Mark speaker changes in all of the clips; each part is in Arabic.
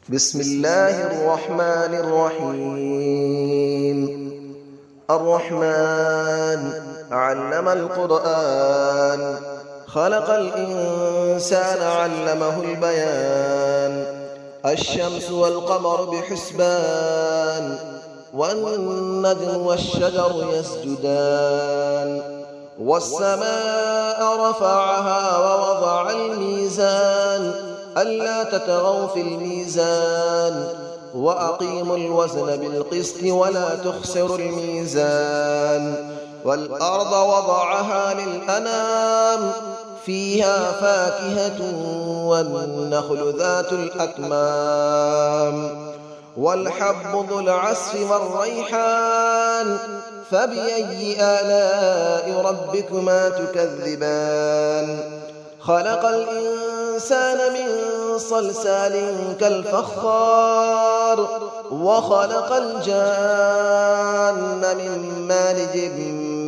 Speaker 1: بسم الله الرحمن الرحيم. الرحمن علم القرآن، خلق الإنسان علمه البيان. الشمس والقمر بحسبان، والنجم والشجر يسجدان. والسماء رفعها ووضع الميزان، ألا تطغوا في الميزان، وأقيموا الوزن بالقسط ولا تخسروا الميزان. والأرض وضعها للأنام، فيها فاكهة والنخل ذات الأكمام. والحب ذو العصف والريحان، فبأي آلاء ربكما تكذبان. خلق الإنسان من صلصال كالفخار، وخلق الجان من مارج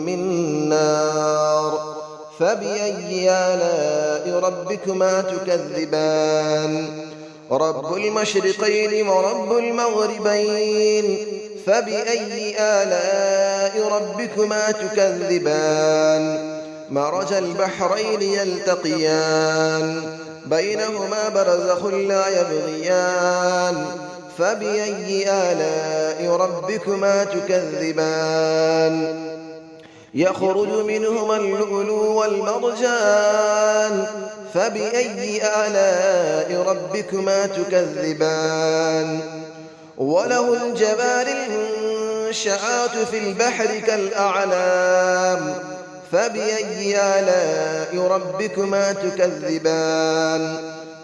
Speaker 1: من نار. فبأي آلاء ربكما تكذبان. رب المشرقين ورب المغربين، فبأي آلاء ربكما تكذبان. مرج البحرين يلتقيان، بينهما برزخ لا يبغيان. فبأي آلاء ربكما تكذبان. يخرج منهما اللؤلؤ والمرجان، فبأي آلاء ربكما تكذبان. وله الجوار المنشآت في البحر كالأعلام، فبأي آلاء ربكما تكذبان.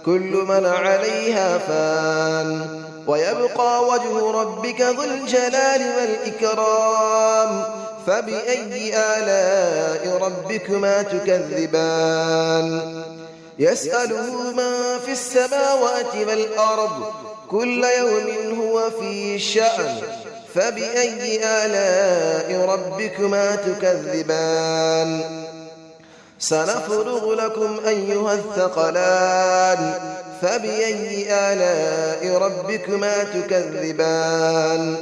Speaker 1: كل من عليها فان، ويبقى وجه ربك ذو الجلال والإكرام. فبأي آلاء ربكما تكذبان. يسأله من في السماوات والأرض، كل يوم هو في شأن. فبأي آلاء ربكما تكذبان. سنفرغ لكم أيها الثقلان، فبأي آلاء ربكما تكذبان.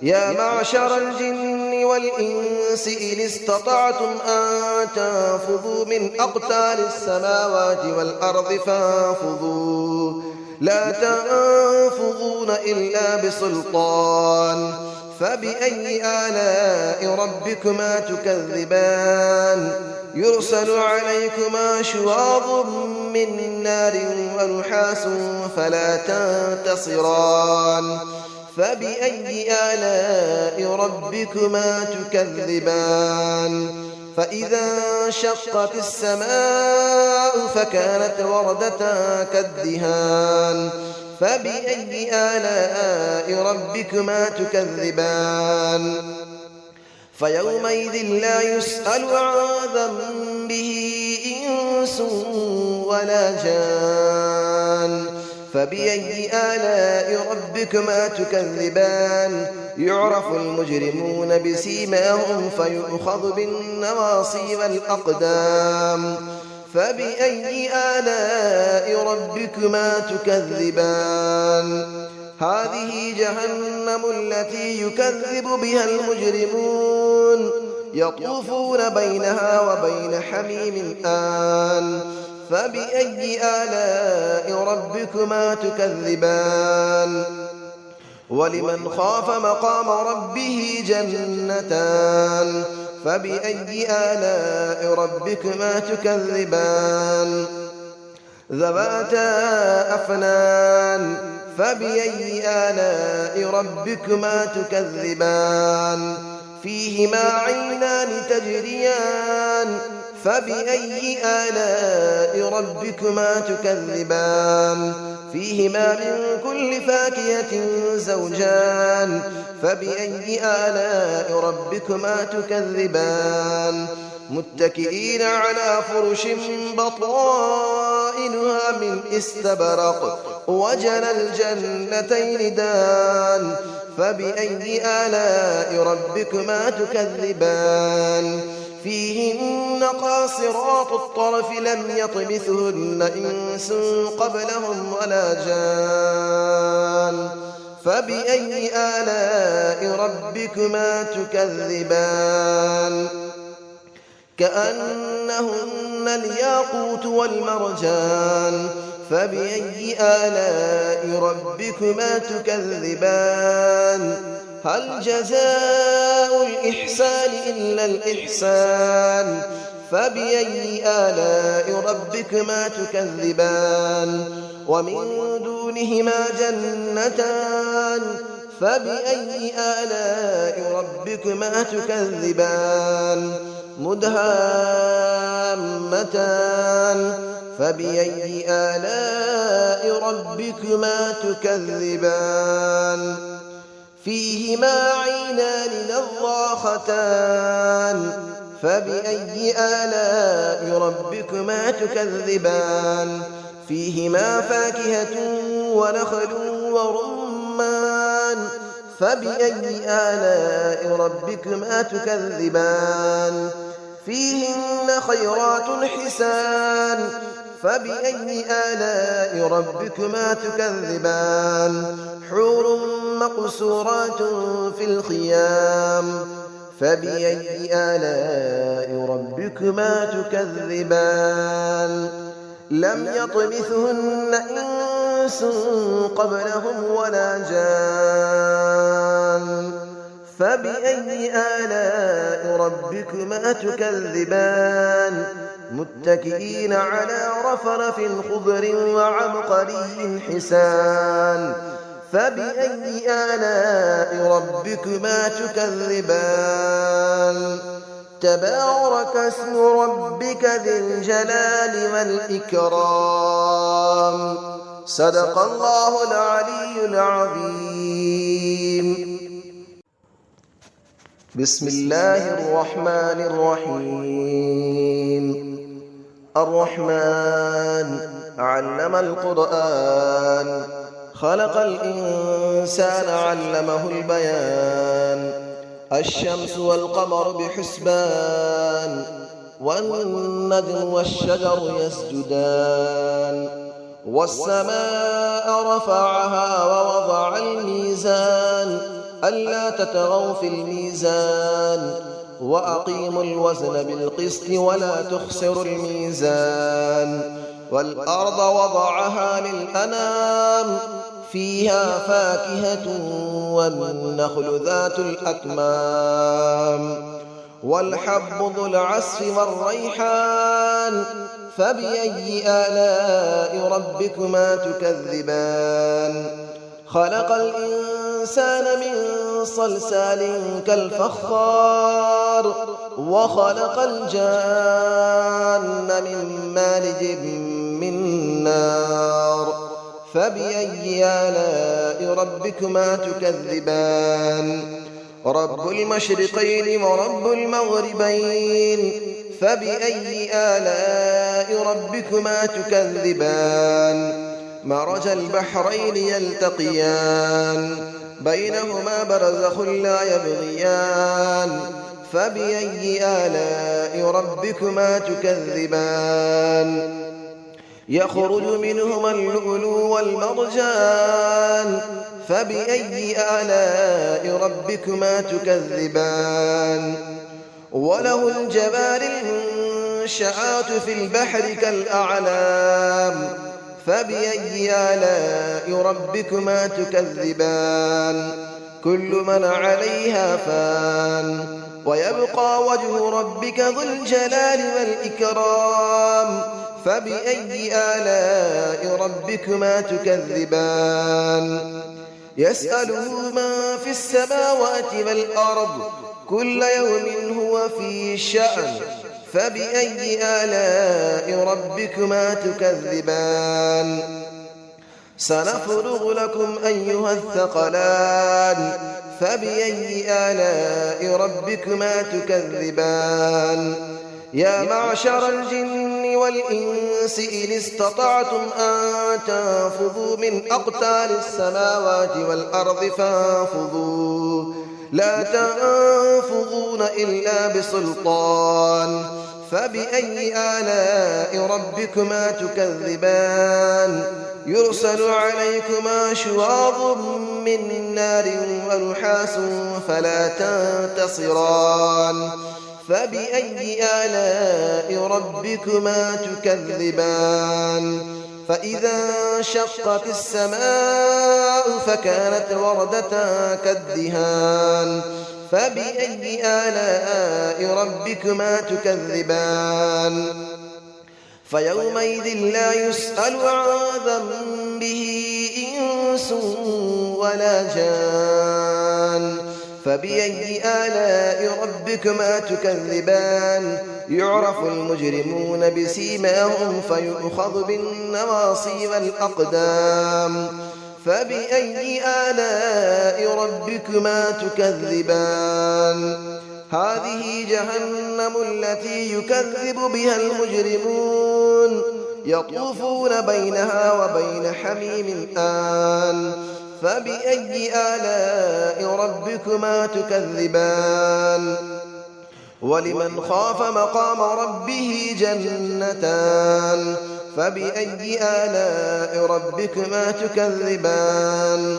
Speaker 1: يا معشر الجن والإنس إن استطعتم أن تنفذوا من أقطار السماوات والأرض فانفذوا، لا تنفذون إلا بسلطان. فبأي آلاء ربكما تكذبان. يرسل عليكما شواظ من نار ونحاس فلا تنتصران. فبأي آلاء ربكما تكذبان. فإذا انشقت السماء فكانت وردة كالدهان. فبأي آلاء ربكما تكذبان. فيومئذ لا يسأل عن ذنبه إنس ولا جان. فبأي آلاء ربكما تكذبان. يعرف المجرمون بسيماهم فيؤخذ بالنواصي والأقدام. فبأي آلاء ربكما تكذبان. هذه جهنم التي يكذب بها المجرمون، يطوفون بينها وبين حميم آن. فبأي آلاء ربكما تكذبان. ولمن خاف مقام ربه جنتان. فبأي آلاء ربكما تكذبان. ذواتا أفنان. فبأي آلاء ربكما تكذبان. فيهما عينان تجريان. فبأي آلاء ربكما تكذبان. فيهما من كل فاكهة زوجان. فبأي آلاء ربكما تكذبان. متكئين على فرش بطائنها من استبرق، وجنى الجنتين دان. فبأي آلاء ربكما تكذبان. فيهن قاصرات الطرف لم يطمثهن إنس قبلهم ولا جان. فبأي آلاء ربكما تكذبان كأنهن الياقوت والمرجان فبأي آلاء ربكما تكذبان هل جزاء الإحسان إلا الإحسان فبأي آلاء ربكما تكذبان ومن دونهما جنتان فبأي آلاء ربكما تكذبان مدهامتان فبأي آلاء ربكما تكذبان فيهما عينان نضاختان فبأي آلاء ربكما تكذبان فيهما فاكهة ونخل ورمان فبأي آلاء ربكما تكذبان فيهن خيرات حسان فبأي آلاء ربكما تكذبان حور مقصورات في الخيام فبأي آلاء ربكما تكذبان لم يطمثهن إنس قبلهم ولا جان فبأي آلاء ربكما تكذبان متكئين على رفرف خضر وعبقري حسان فبأي آلاء ربكما تكذبان تبارك اسم ربك ذي الجلال والإكرام صدق الله العلي العظيم بسم الله الرحمن الرحيم الرحمن علم القرآن خلق الإنسان علمه البيان الشمس والقمر بحسبان والنجم والشجر يسجدان والسماء رفعها ووضع الميزان ألا تطغوا في الميزان وأقيموا الوزن بالقسط ولا تخسروا الميزان والأرض وضعها للأنام فيها فاكهة والنخل ذات الأكمام والحب ذو العصف والريحان فبأي آلاء ربكما تكذبان خلق الإنسان من صلصال كالفخار وخلق الجان من مارج من نار فبأي آلاء ربكما تكذبان رب المشرقين ورب المغربين فبأي آلاء ربكما تكذبان مرج البحرين يلتقيان بينهما برزخ لا يبغيان فبأي آلاء ربكما تكذبان يخرج منهما اللؤلؤ والمرجان فبأي آلاء ربكما تكذبان وله الجبال المنشآت في البحر كالأعلام فبأي آلاء ربكما تكذبان كل من عليها فان ويبقى وجه ربك ذو الجلال والإكرام فبأي آلاء ربكما تكذبان يسأله من في السماوات والأرض كل يوم هو في شأن فبأي آلاء ربكما تكذبان سنفرغ لكم أيها الثقلان فبأي آلاء ربكما تكذبان يا معشر الجن والإنس إن استطعتم أن تنفذوا من أقطار السماوات والأرض فانفذوا لا تنفذون إلا بسلطان فبأي آلاء ربكما تكذبان يرسل عليكما شواظ من نار ونحاس فلا تنتصران فبأي آلاء ربكما تكذبان فإذا انشقت السماء فكانت وردة كالدهان فبأي آلاء ربكما تكذبان فيومئذ لا يسأل عن ذنبه إنس ولا جان فبأي آلاء ربكما تكذبان يعرف المجرمون بسيماهم فيؤخذ بالنواصي والأقدام فبأي آلاء ربكما تكذبان هذه جهنم التي يكذب بها المجرمون يطوفون بينها وبين حميم آن فبأي آلاء ربكما تكذبان ولمن خاف مقام ربه جنتان فبأي آلاء ربكما تكذبان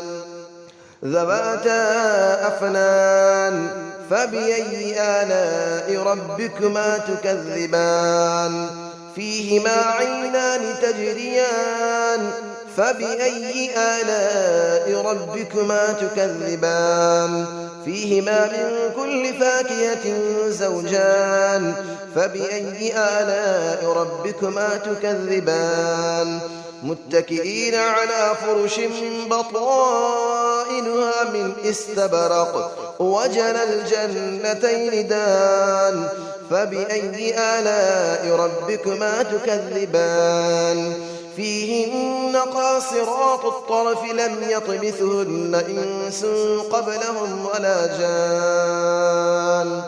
Speaker 1: ذواتا أفنان فبأي آلاء ربكما تكذبان فيهما عينان تجريان فبأي آلاء ربكما تكذبان فيهما من كل فاكهة زوجان فبأي آلاء ربكما تكذبان متكئين على فرش بطائنها من استبرق وجنى الجنتين دان فبأي آلاء ربكما تكذبان فيهن قاصرات الطرف لم يطمثهن إنس قبلهم ولا جان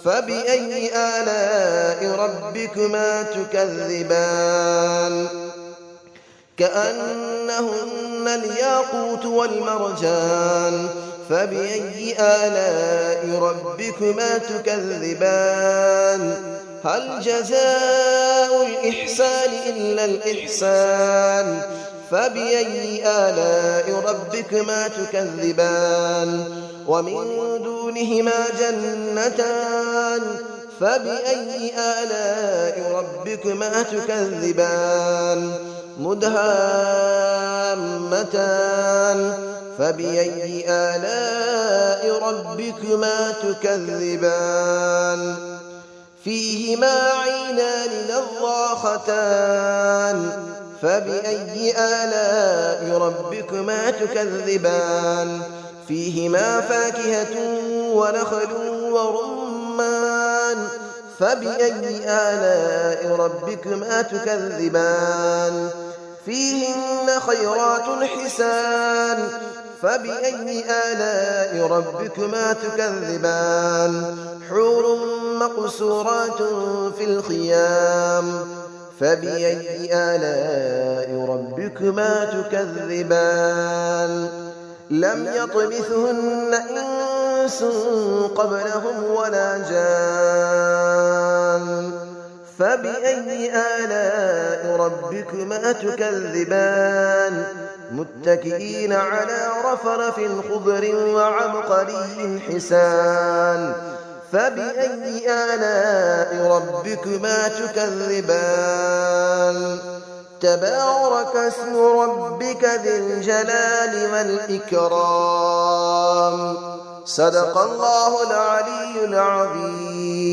Speaker 1: فبأي آلاء ربكما تكذبان كأنهن الياقوت والمرجان فبأي آلاء ربكما تكذبان هل جزاء الإحسان إلا الإحسان فبأي آلاء ربكما تكذبان ومن دونهما جنتان فبأي آلاء ربكما تكذبان مدهامتان فبأي آلاء ربكما تكذبان فيهما عينان نضاختان فبأي آلاء ربكما تكذبان فيهما فاكهة ونخل ورمان فبأي آلاء ربكما تكذبان فيهن خيرات حسان فبأي آلاء ربكما تكذبان حور مقصورات في الخيام فبأي آلاء ربكما تكذبان لم يطمثهن إنس قبلهم ولا جان فبأي آلاء ربكما تكذبان متكئين على رفرف خضر وعبقري حسان فبأي آلاء ربكما تكذبان تبارك اسم ربك ذي الجلال والإكرام صدق الله العلي العظيم.